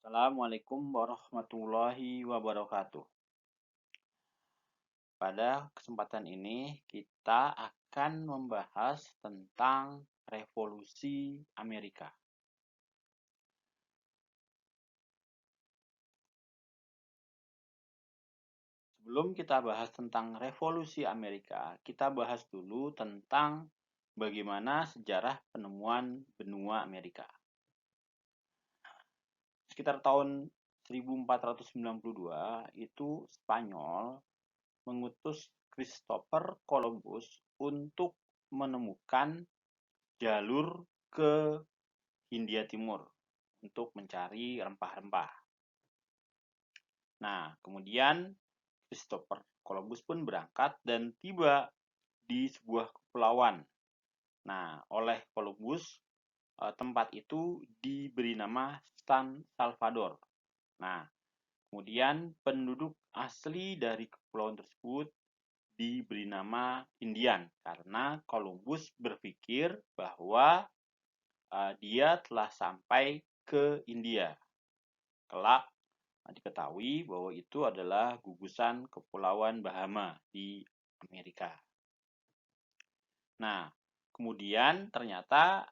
Assalamualaikum warahmatullahi wabarakatuh. Pada kesempatan ini kita akan membahas tentang revolusi Amerika. Sebelum kita bahas tentang revolusi Amerika, kita bahas dulu tentang bagaimana sejarah penemuan benua Amerika. Sekitar tahun 1492 itu Spanyol mengutus Christopher Columbus untuk menemukan jalur ke Hindia Timur untuk mencari rempah-rempah. Nah, kemudian Christopher Columbus pun berangkat dan tiba di sebuah kepulauan. Nah, oleh Columbus, tempat itu diberi nama San Salvador. Nah, kemudian penduduk asli dari kepulauan tersebut diberi nama Indian karena Columbus berpikir bahwa dia telah sampai ke India. Kelak diketahui bahwa itu adalah gugusan Kepulauan Bahama di Amerika. Nah, kemudian ternyata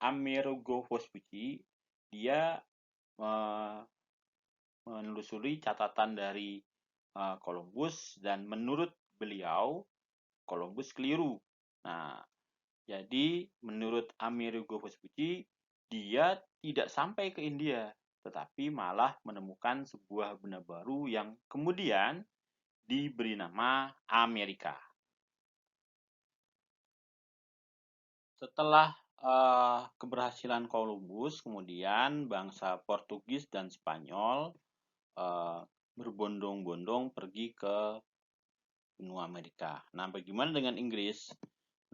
Amerigo Vespucci dia menelusuri catatan dari Columbus dan menurut beliau Columbus keliru. Nah, jadi menurut Amerigo Vespucci dia tidak sampai ke India, tetapi malah menemukan sebuah benua baru yang kemudian diberi nama Amerika. Setelah keberhasilan Columbus, kemudian bangsa Portugis dan Spanyol berbondong-bondong pergi ke benua Amerika. Nah, bagaimana dengan Inggris?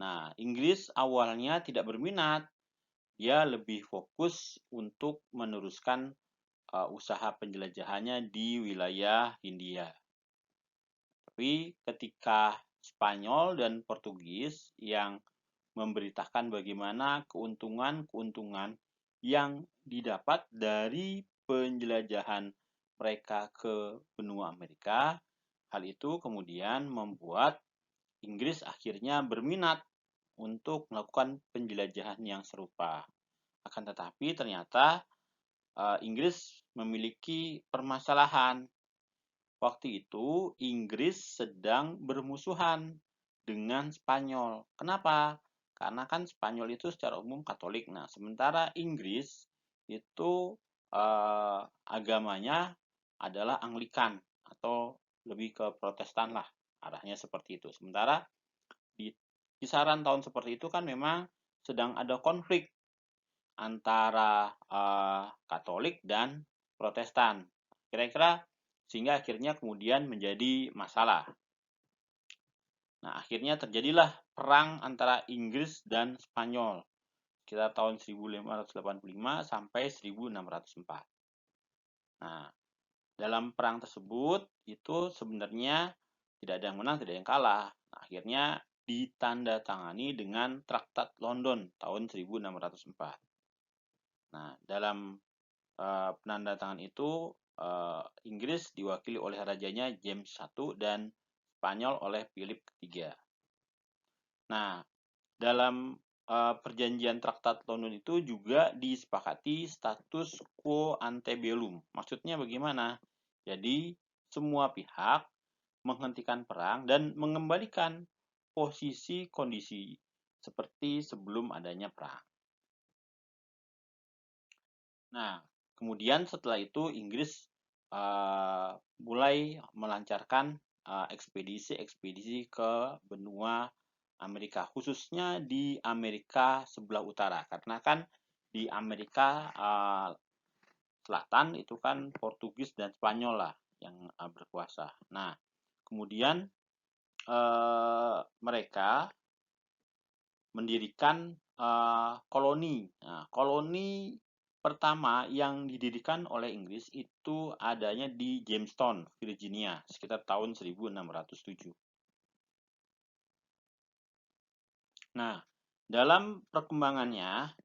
Nah, Inggris awalnya tidak berminat. Dia lebih fokus untuk meneruskan usaha penjelajahannya di wilayah Hindia. Tapi ketika Spanyol dan Portugis yang memberitakan bagaimana keuntungan-keuntungan yang didapat dari penjelajahan mereka ke benua Amerika, hal itu kemudian membuat Inggris akhirnya berminat untuk melakukan penjelajahan yang serupa. Akan tetapi ternyata Inggris memiliki permasalahan. Waktu itu Inggris sedang bermusuhan dengan Spanyol. Kenapa? Karena kan Spanyol itu secara umum Katolik. Nah, sementara Inggris itu agamanya adalah Anglikan atau lebih ke Protestan lah. Arahnya seperti itu. Sementara di kisaran tahun seperti itu kan memang sedang ada konflik antara Katolik dan Protestan. Kira-kira sehingga akhirnya kemudian menjadi masalah. Nah, akhirnya terjadilah perang antara Inggris dan Spanyol sekitar tahun 1585 sampai 1604. Nah, dalam perang tersebut itu sebenarnya tidak ada yang menang, tidak ada yang kalah. Nah, akhirnya ditandatangani dengan Traktat London tahun 1604. Nah, dalam penandatangan itu Inggris diwakili oleh rajanya James I dan Spanyol oleh Philip III. Nah, dalam perjanjian Traktat London itu juga disepakati status quo ante bellum. Maksudnya bagaimana? Jadi, semua pihak menghentikan perang dan mengembalikan posisi kondisi seperti sebelum adanya perang. Nah, kemudian setelah itu Inggris mulai melancarkan ekspedisi-ekspedisi ke benua Amerika, khususnya di Amerika sebelah utara, karena kan di Amerika Selatan itu kan Portugis dan Spanyol lah yang berkuasa. Nah, kemudian mereka mendirikan koloni. Nah, koloni pertama yang didirikan oleh Inggris itu adanya di Jamestown, Virginia, sekitar tahun 1607. Nah, dalam perkembangannya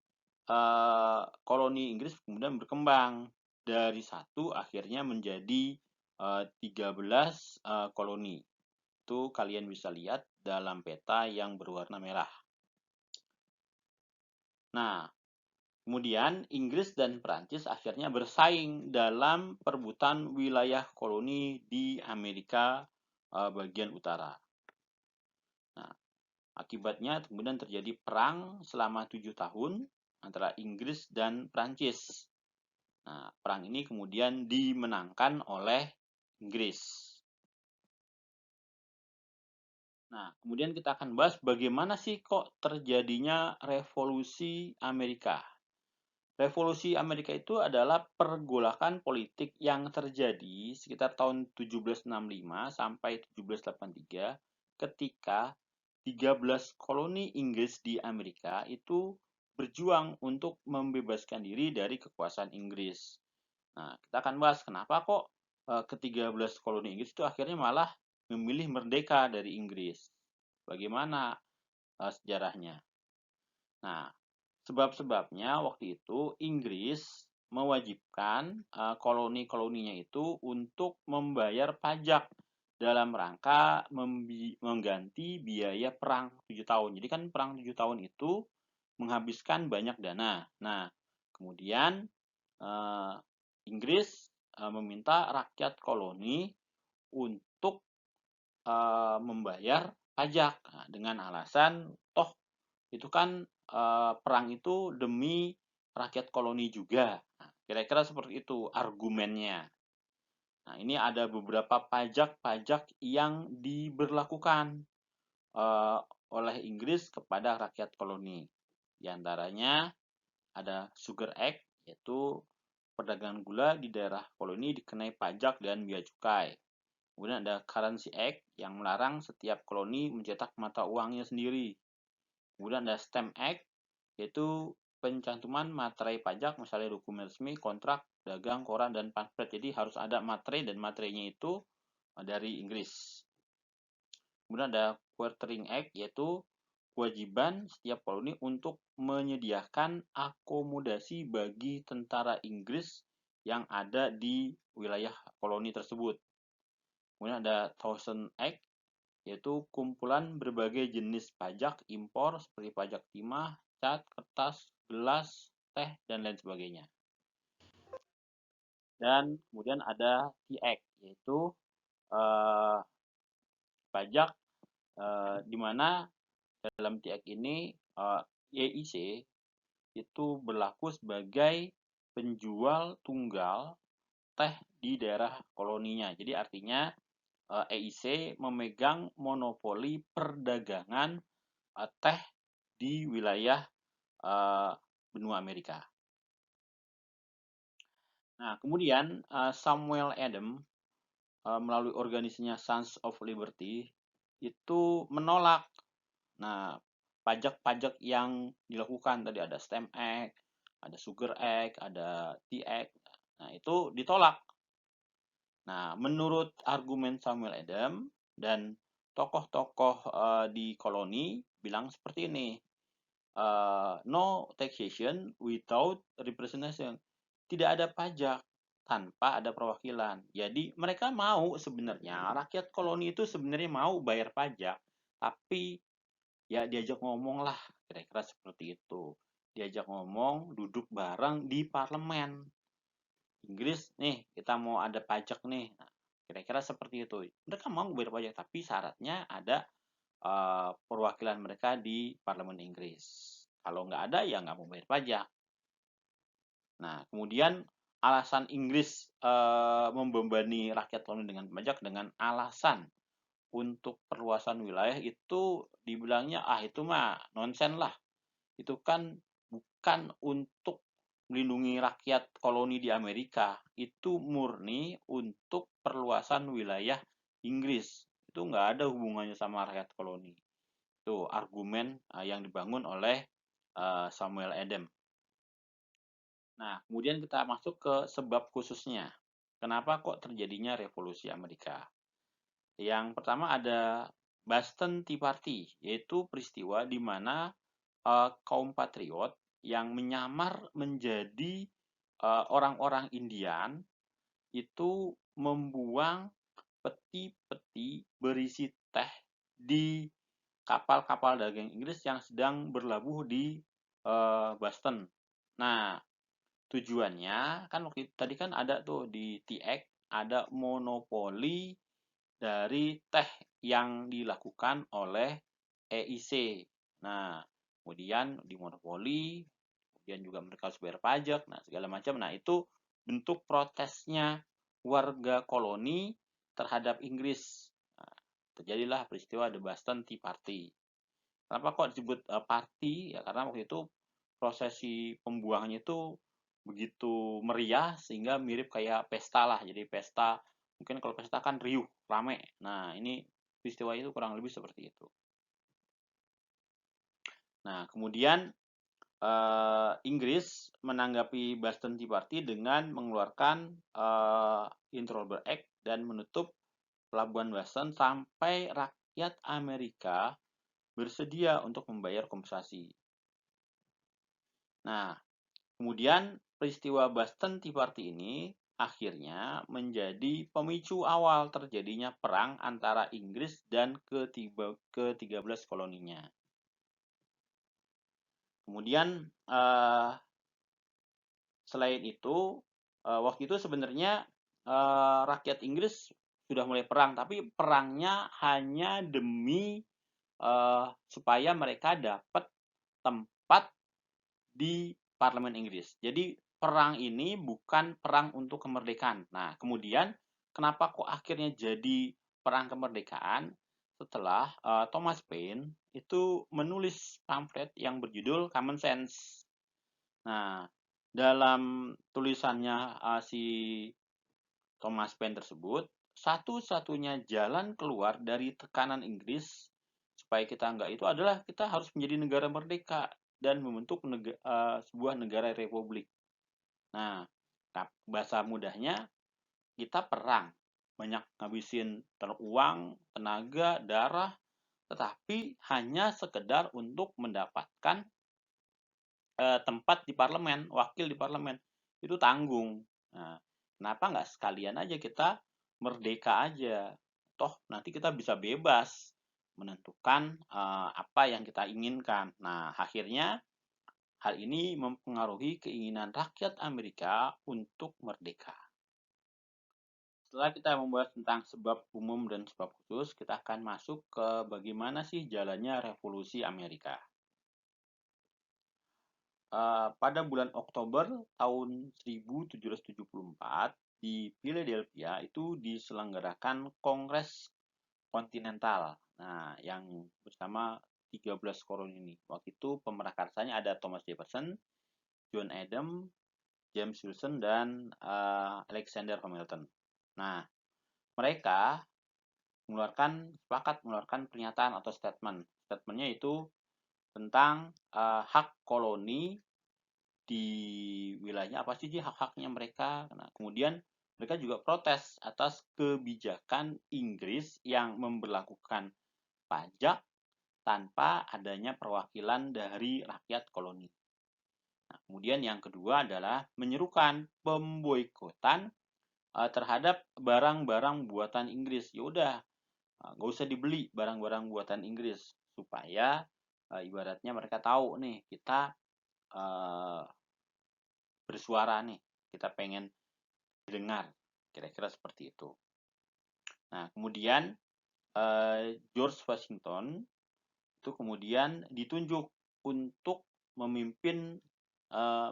koloni Inggris kemudian berkembang. dari 1 akhirnya menjadi 13 koloni. Itu kalian bisa lihat dalam peta yang berwarna merah. Nah, kemudian Inggris dan Prancis akhirnya bersaing dalam perebutan wilayah koloni di Amerika bagian utara. Nah, akibatnya kemudian terjadi perang selama 7 tahun antara Inggris dan Prancis. Nah, perang ini kemudian dimenangkan oleh Inggris. Nah, kemudian kita akan bahas bagaimana sih kok terjadinya revolusi Amerika. Revolusi Amerika itu adalah pergolakan politik yang terjadi sekitar tahun 1765 sampai 1783 ketika 13 koloni Inggris di Amerika itu berjuang untuk membebaskan diri dari kekuasaan Inggris. Nah, kita akan bahas kenapa kok ke-13 koloni Inggris itu akhirnya malah memilih merdeka dari Inggris. Bagaimana sejarahnya? Nah, sebab-sebabnya waktu itu Inggris mewajibkan koloni-koloninya itu untuk membayar pajak dalam rangka mengganti biaya perang 7 tahun. Jadi kan perang 7 tahun itu menghabiskan banyak dana. Nah, kemudian Inggris meminta rakyat koloni untuk membayar pajak dengan alasan toh itu kan perang itu demi rakyat koloni juga. Nah, kira-kira seperti itu argumennya. Nah, ini ada beberapa pajak-pajak yang diberlakukan oleh Inggris kepada rakyat koloni. Di antaranya ada Sugar Act, yaitu perdagangan gula di daerah koloni dikenai pajak dan bea cukai. Kemudian ada Currency Act yang melarang setiap koloni mencetak mata uangnya sendiri. Kemudian ada Stamp Act, yaitu pencantuman materai pajak, misalnya dokumen resmi, kontrak, dagang, koran, dan pamflet. Jadi harus ada materai dan materainya itu dari Inggris. Kemudian ada Quartering Act, yaitu kewajiban setiap koloni untuk menyediakan akomodasi bagi tentara Inggris yang ada di wilayah koloni tersebut. Kemudian ada Thousand Act, yaitu kumpulan berbagai jenis pajak impor seperti pajak timah, cat, kertas, gelas, teh, dan lain sebagainya. Dan kemudian ada Tea Act, yaitu pajak di mana dalam Tea Act ini YIC itu berlaku sebagai penjual tunggal teh di daerah koloninya. Jadi artinya EIC memegang monopoli perdagangan teh di wilayah benua Amerika. Nah, kemudian Samuel Adams melalui organisasinya Sons of Liberty itu menolak pajak-pajak yang dilakukan. Tadi ada Stamp Act, ada Sugar Act, ada Tea Act. Nah, itu ditolak. Nah, menurut argumen Samuel Adams dan tokoh-tokoh di koloni bilang seperti ini, no taxation without representation. Tidak ada pajak tanpa ada perwakilan. Jadi mereka mau sebenarnya, rakyat koloni itu sebenarnya mau bayar pajak, tapi ya diajak ngomong lah, kira-kira seperti itu. Diajak ngomong, duduk bareng di parlemen. Inggris nih, kita mau ada pajak nih. Nah, kira-kira seperti itu. Mereka mau bayar pajak, tapi syaratnya ada perwakilan mereka di parlemen Inggris. Kalau nggak ada, ya nggak mau bayar pajak. Nah, kemudian alasan Inggris membebani rakyat koloni dengan pajak dengan alasan untuk perluasan wilayah itu dibilangnya itu mah nonsen lah. Itu kan bukan untuk melindungi rakyat koloni di Amerika, itu murni untuk perluasan wilayah Inggris. Itu nggak ada hubungannya sama rakyat koloni. Itu argumen yang dibangun oleh Samuel Adams. Nah, kemudian kita masuk ke sebab khususnya. Kenapa kok terjadinya revolusi Amerika? Yang pertama ada Boston Tea Party, yaitu peristiwa di mana kaum patriot yang menyamar menjadi orang-orang Indian itu membuang peti-peti berisi teh di kapal-kapal dagang Inggris yang sedang berlabuh di Boston. Nah, tujuannya kan waktu itu tadi kan ada tuh di TX ada monopoli dari teh yang dilakukan oleh EIC. Nah, kemudian dimonopoli, kemudian juga mereka harus bayar pajak, nah segala macam. Nah, itu bentuk protesnya warga koloni terhadap Inggris. Nah, terjadilah peristiwa The Boston Tea Party. Kenapa kok disebut party? Ya karena waktu itu prosesi pembuangannya itu begitu meriah sehingga mirip kayak pesta lah. Jadi pesta, mungkin kalau pesta kan riuh, rame. Nah, ini peristiwa itu kurang lebih seperti itu. Nah, kemudian Inggris menanggapi Boston Tea Party dengan mengeluarkan Intolerable Act dan menutup pelabuhan Boston sampai rakyat Amerika bersedia untuk membayar kompensasi. Nah, kemudian peristiwa Boston Tea Party ini akhirnya menjadi pemicu awal terjadinya perang antara Inggris dan ke-13 koloninya. Kemudian selain itu, waktu itu sebenarnya rakyat Inggris sudah mulai perang, tapi perangnya hanya demi supaya mereka dapat tempat di parlemen Inggris. Jadi perang ini bukan perang untuk kemerdekaan. Nah, kemudian kenapa kok akhirnya jadi perang kemerdekaan? Setelah Thomas Paine itu menulis pamflet yang berjudul Common Sense. Nah, dalam tulisannya si Thomas Paine tersebut, satu-satunya jalan keluar dari tekanan Inggris supaya kita enggak itu adalah kita harus menjadi negara merdeka dan membentuk sebuah negara republik. Nah, bahasa mudahnya kita perang, banyak ngabisin uang, tenaga, darah, tetapi hanya sekedar untuk mendapatkan tempat di parlemen, wakil di parlemen, itu tanggung. Nah, kenapa nggak sekalian aja kita merdeka aja? Toh nanti kita bisa bebas menentukan apa yang kita inginkan. Nah, akhirnya hal ini mempengaruhi keinginan rakyat Amerika untuk merdeka. Setelah kita membahas tentang sebab umum dan sebab khusus, kita akan masuk ke bagaimana sih jalannya revolusi Amerika. Pada bulan Oktober tahun 1774 di Philadelphia itu diselenggarakan Kongres Kontinental. Nah, yang bersama 13 koloni ini. Waktu itu pemerakarsanya ada Thomas Jefferson, John Adams, James Wilson, dan Alexander Hamilton. Nah, mereka sepakat mengeluarkan pernyataan atau statement. Statementnya itu tentang hak koloni di wilayahnya apa sih hak-haknya mereka. Nah, kemudian mereka juga protes atas kebijakan Inggris yang memberlakukan pajak tanpa adanya perwakilan dari rakyat koloni. Nah, kemudian yang kedua adalah menyerukan pemboikotan terhadap barang-barang buatan Inggris. Ya udah, nggak usah dibeli barang-barang buatan Inggris supaya ibaratnya mereka tahu nih kita bersuara nih, kita pengen didengar, kira-kira seperti itu. Nah, kemudian George Washington itu kemudian ditunjuk untuk memimpin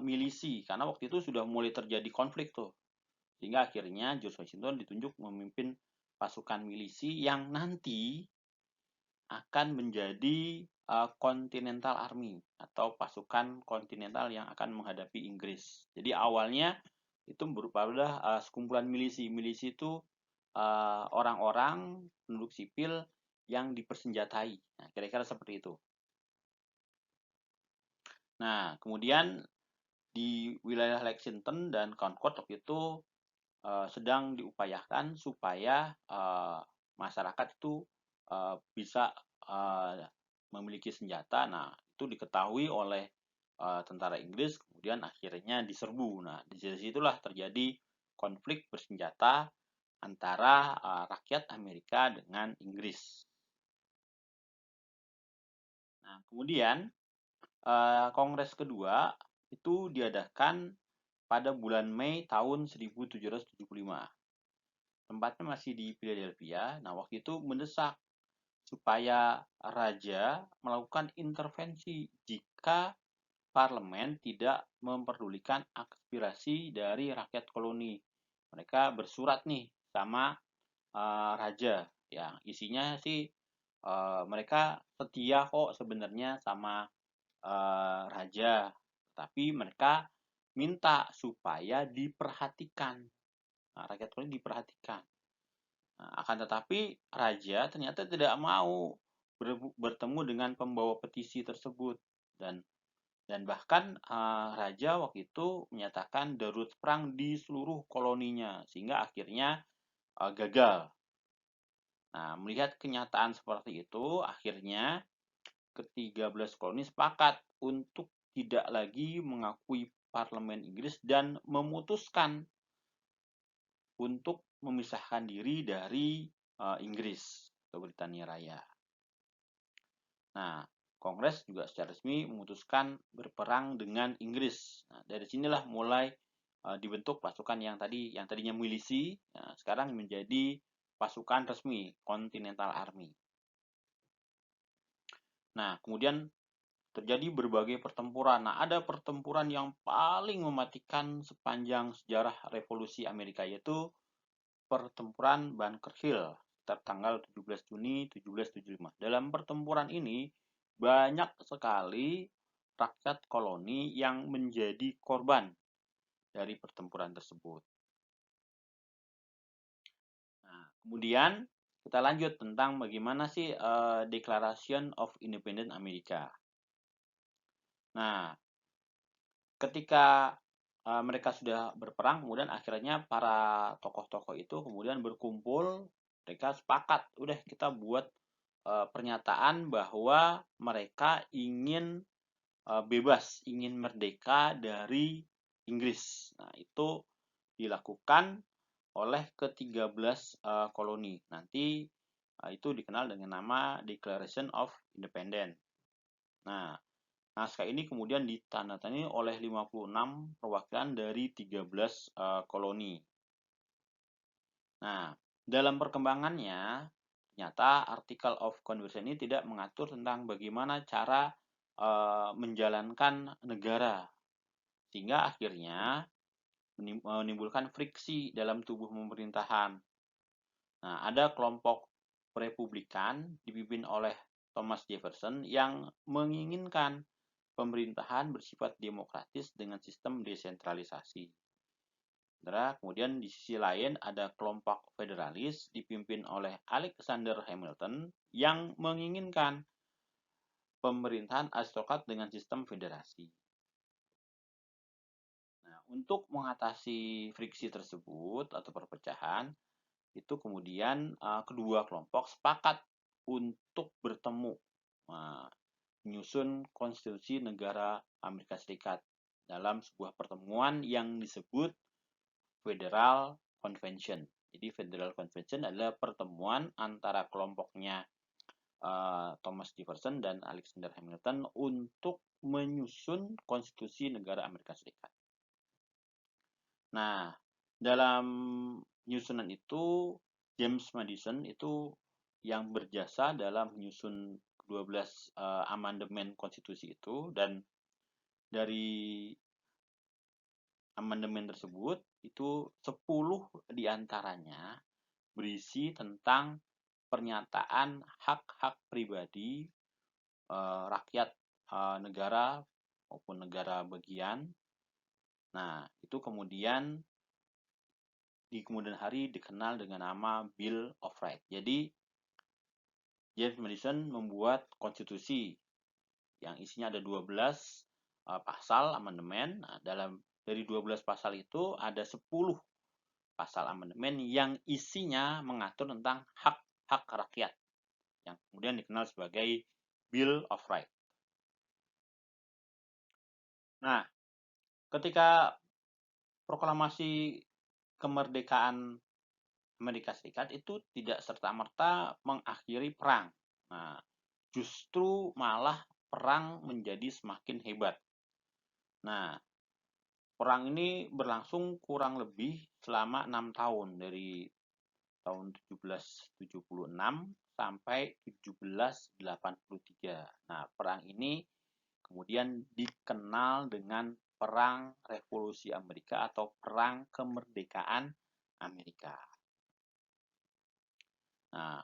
milisi karena waktu itu sudah mulai terjadi konflik tuh. Sehingga akhirnya George Washington ditunjuk memimpin pasukan milisi yang nanti akan menjadi Continental Army atau pasukan kontinental yang akan menghadapi Inggris. Jadi awalnya itu berupa sekumpulan milisi. Milisi itu orang-orang penduduk sipil yang dipersenjatai. Nah, kira-kira seperti itu. Nah, kemudian di wilayah Lexington dan Concord waktu itu sedang diupayakan supaya masyarakat itu bisa memiliki senjata. Nah, itu diketahui oleh tentara Inggris kemudian akhirnya diserbu. Nah, di situlah terjadi konflik bersenjata antara rakyat Amerika dengan Inggris. Nah, kemudian Kongres kedua itu diadakan pada bulan Mei tahun 1775. Tempatnya masih di Philadelphia. Nah, waktu itu mendesak supaya raja melakukan intervensi jika parlemen tidak memperdulikan aspirasi dari rakyat koloni. Mereka bersurat nih sama raja, yang isinya sih mereka setia kok sebenarnya sama raja, tapi mereka minta supaya diperhatikan. Nah, rakyat koloni diperhatikan. Nah, akan tetapi raja ternyata tidak mau bertemu dengan pembawa petisi tersebut, dan bahkan raja waktu itu menyatakan darurat perang di seluruh koloninya sehingga akhirnya gagal. Nah, melihat kenyataan seperti itu, akhirnya ke-13 koloni sepakat untuk tidak lagi mengakui parlemen Inggris dan memutuskan untuk memisahkan diri dari Inggris atau Britania Raya. Nah, Kongres juga secara resmi memutuskan berperang dengan Inggris. Nah, dari sinilah mulai dibentuk pasukan yang tadinya milisi, sekarang menjadi pasukan resmi, Continental Army. Nah, kemudian terjadi berbagai pertempuran. Nah, ada pertempuran yang paling mematikan sepanjang sejarah revolusi Amerika, yaitu pertempuran Bunker Hill tanggal 17 Juni 1775. Dalam pertempuran ini banyak sekali rakyat koloni yang menjadi korban dari pertempuran tersebut. Nah, kemudian kita lanjut tentang bagaimana sih Declaration of Independence Amerika. Nah, ketika mereka sudah berperang, kemudian akhirnya para tokoh-tokoh itu kemudian berkumpul, mereka sepakat, udah kita buat pernyataan bahwa mereka ingin bebas, ingin merdeka dari Inggris. Nah, itu dilakukan oleh ke-13 koloni. Nanti itu dikenal dengan nama Declaration of Independence. Nah, naskah ini kemudian ditandatangani oleh 56 perwakilan dari 13 koloni. Nah, dalam perkembangannya, ternyata Article of Conversion ini tidak mengatur tentang bagaimana cara menjalankan negara, sehingga akhirnya menimbulkan friksi dalam tubuh pemerintahan. Nah, ada kelompok Republikan dipimpin oleh Thomas Jefferson yang menginginkan pemerintahan bersifat demokratis dengan sistem desentralisasi. Kemudian di sisi lain ada kelompok federalis dipimpin oleh Alexander Hamilton yang menginginkan pemerintahan aristokrat dengan sistem federasi. Nah, untuk mengatasi friksi tersebut atau perpecahan, itu kemudian kedua kelompok sepakat untuk bertemu menyusun konstitusi negara Amerika Serikat dalam sebuah pertemuan yang disebut Federal Convention. Jadi Federal Convention adalah pertemuan antara kelompoknya Thomas Jefferson dan Alexander Hamilton untuk menyusun konstitusi negara Amerika Serikat. Nah, dalam penyusunan itu James Madison itu yang berjasa dalam menyusun 12 amandemen konstitusi itu, dan dari amandemen tersebut itu 10 diantaranya berisi tentang pernyataan hak-hak pribadi rakyat negara maupun negara bagian. Nah, itu kemudian di kemudian hari dikenal dengan nama Bill of Rights. Jadi James Madison membuat konstitusi yang isinya ada 12 pasal amandemen. Nah, dari 12 pasal itu ada 10 pasal amandemen yang isinya mengatur tentang hak-hak rakyat yang kemudian dikenal sebagai Bill of Rights. Nah, ketika proklamasi kemerdekaan Amerika Serikat itu tidak serta-merta mengakhiri perang. Nah, justru malah perang menjadi semakin hebat. Nah, perang ini berlangsung kurang lebih selama 6 tahun, dari tahun 1776 sampai 1783. Nah, perang ini kemudian dikenal dengan Perang Revolusi Amerika atau Perang Kemerdekaan Amerika. Nah,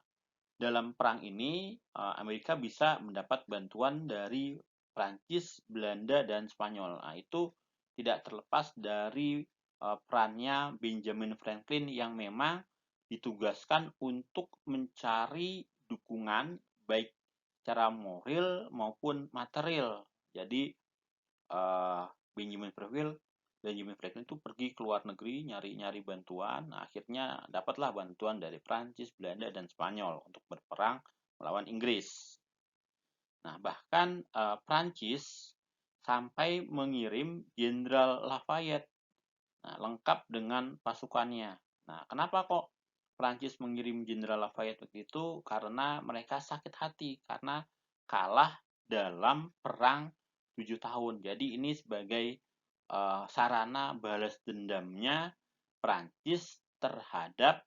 dalam perang ini Amerika bisa mendapat bantuan dari Prancis, Belanda, dan Spanyol. Nah, itu tidak terlepas dari perannya Benjamin Franklin yang memang ditugaskan untuk mencari dukungan baik secara moral maupun material. Jadi Benjamin Franklin itu pergi ke luar negeri nyari-nyari bantuan. Nah, akhirnya dapatlah bantuan dari Prancis, Belanda, dan Spanyol untuk berperang melawan Inggris. Nah, bahkan Prancis sampai mengirim Jenderal Lafayette, lengkap dengan pasukannya. Nah, kenapa kok Prancis mengirim Jenderal Lafayette begitu? Karena mereka sakit hati karena kalah dalam perang 7 tahun. Jadi ini sebagai sarana balas dendamnya Prancis terhadap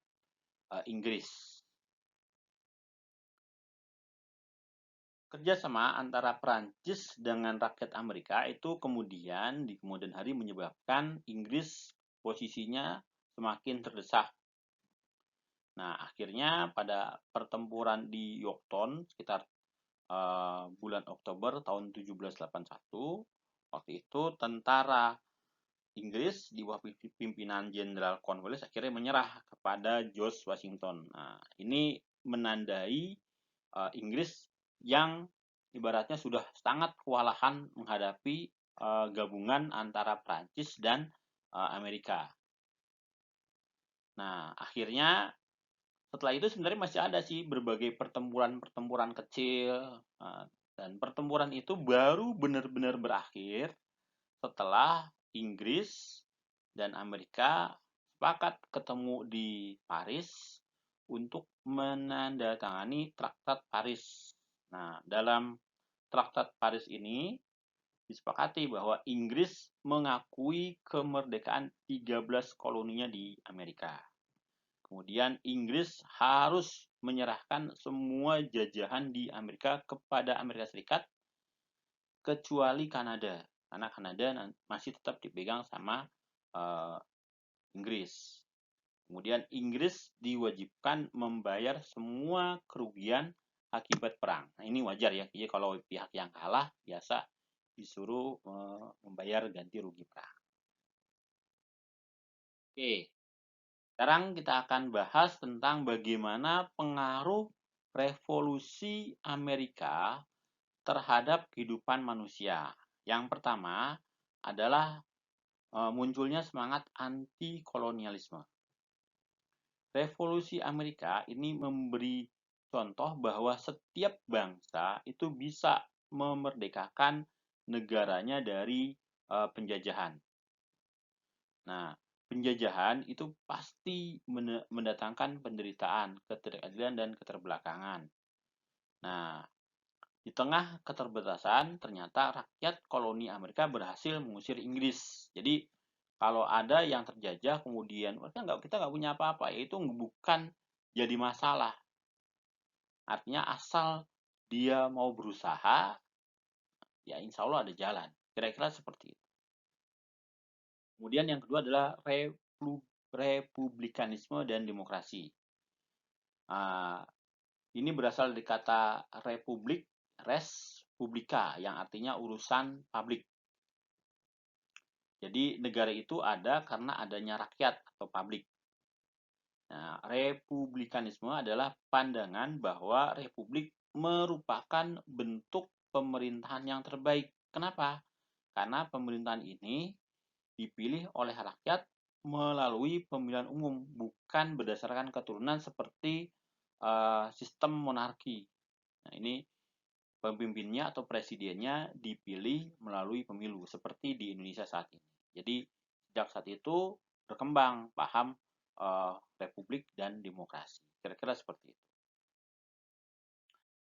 Inggris. Kerjasama antara Prancis dengan rakyat Amerika itu kemudian di kemudian hari menyebabkan Inggris posisinya semakin terdesak. Nah, akhirnya pada pertempuran di Yorktown sekitar bulan Oktober tahun 1781, waktu itu tentara Inggris di bawah pimpinan Jenderal Cornwallis akhirnya menyerah kepada George Washington. Nah, ini menandai Inggris yang ibaratnya sudah sangat kewalahan menghadapi gabungan antara Prancis dan Amerika. Nah, akhirnya setelah itu sebenarnya masih ada sih berbagai pertempuran-pertempuran kecil, dan pertempuran itu baru benar-benar berakhir setelah Inggris dan Amerika sepakat ketemu di Paris untuk menandatangani Traktat Paris. Nah, dalam Traktat Paris ini disepakati bahwa Inggris mengakui kemerdekaan 13 koloninya di Amerika. Kemudian Inggris harus menyerahkan semua jajahan di Amerika kepada Amerika Serikat kecuali Kanada, karena Kanada masih tetap dipegang sama Inggris. Kemudian Inggris diwajibkan membayar semua kerugian akibat perang. Nah, ini wajar ya, jadi kalau pihak yang kalah biasa disuruh membayar ganti rugi perang. Oke, sekarang kita akan bahas tentang bagaimana pengaruh revolusi Amerika terhadap kehidupan manusia. Yang pertama adalah munculnya semangat anti-kolonialisme. Revolusi Amerika ini memberi contoh bahwa setiap bangsa itu bisa memerdekakan negaranya dari penjajahan. Nah, penjajahan itu pasti mendatangkan penderitaan, ketidakadilan, dan keterbelakangan. Nah, di tengah keterbatasan, ternyata rakyat koloni Amerika berhasil mengusir Inggris. Jadi, kalau ada yang terjajah kemudian kita nggak punya apa-apa, itu bukan jadi masalah. Artinya asal dia mau berusaha, ya insya Allah ada jalan. Kira-kira seperti itu. Kemudian yang kedua adalah republikanisme dan demokrasi. Ini berasal dari kata republik, res publica, yang artinya urusan publik. Jadi negara itu ada karena adanya rakyat atau publik. Nah, republikanisme adalah pandangan bahwa republik merupakan bentuk pemerintahan yang terbaik. Kenapa? Karena pemerintahan ini dipilih oleh rakyat melalui pemilihan umum, bukan berdasarkan keturunan seperti sistem monarki. Nah, ini pemimpinnya atau presidennya dipilih melalui pemilu seperti di Indonesia saat ini. Jadi sejak saat itu berkembang paham republik dan demokrasi. Kira-kira seperti itu.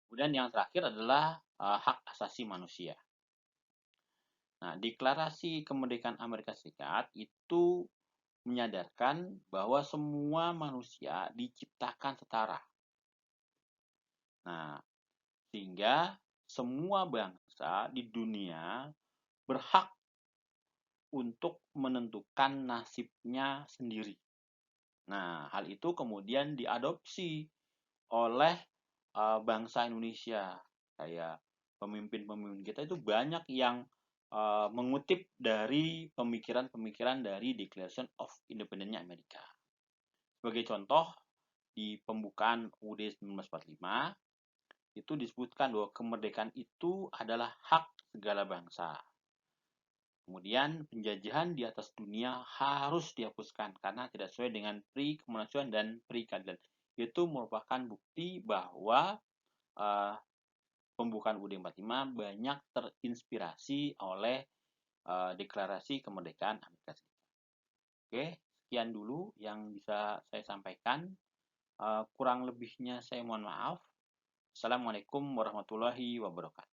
Kemudian yang terakhir adalah hak asasi manusia. Nah, Deklarasi Kemerdekaan Amerika Serikat itu menyadarkan bahwa semua manusia diciptakan setara. Nah, sehingga semua bangsa di dunia berhak untuk menentukan nasibnya sendiri. Nah, hal itu kemudian diadopsi oleh bangsa Indonesia. Kayak pemimpin-pemimpin kita itu banyak yang mengutip dari pemikiran-pemikiran dari Declaration of Independence Amerika. Sebagai contoh, di pembukaan UUD 1945 itu disebutkan bahwa kemerdekaan itu adalah hak segala bangsa. Kemudian penjajahan di atas dunia harus dihapuskan karena tidak sesuai dengan pri kemanusiaan dan pri keadilan. Itu merupakan bukti bahwa pembukaan UUD 45 banyak terinspirasi oleh Deklarasi Kemerdekaan Amerika Serikat. Oke, sekian dulu yang bisa saya sampaikan. Kurang lebihnya saya mohon maaf. Assalamualaikum warahmatullahi wabarakatuh.